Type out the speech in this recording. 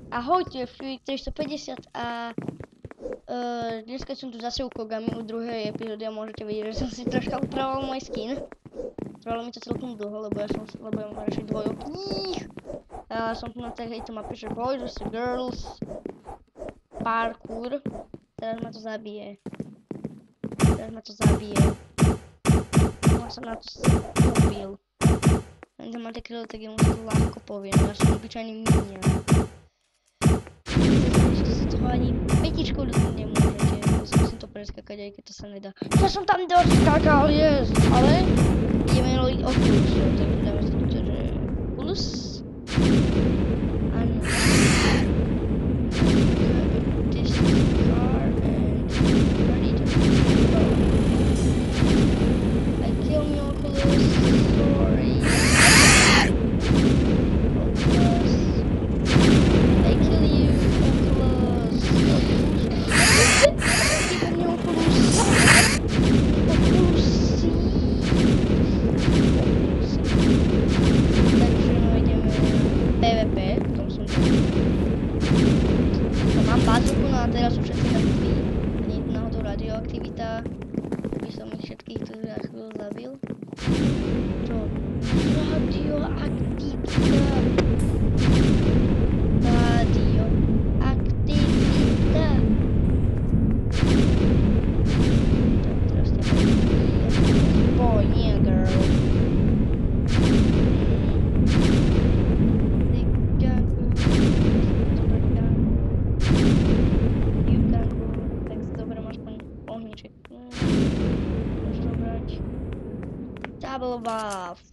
Ahojte, Fury 450 a dneska som tu zase u Kogami u druhej epizódy a môžete vidieť, že som si troška upravoval môj skin. Trvalo mi to celkom dlho, lebo ja mám radšej dvojokých. A som tu na tejto mape, že boys vs girls, parkour. Teraz ma to zabije. Ja som na to stúpil. Len tam máte krylo, tak ja mu to ľahko poviem, ja som obyčajný minion. Ani petičkou nemôžete, musím to preskakať, aj keď to sa nedá. Ja som tam doskakal, yes, ale ideme robiť o plus, takže dáme si tu, že plus. Áno. This car and ready to go. I kill me Oculus, sorry. I kill you. A teraz sú všetci mŕtvi. Nie je tu náhodou radioaktivita. By som ich všetkých tu za chvíľu zabil. Čo? Radioaktivita. Teraz te boy, nie girl. Double buff.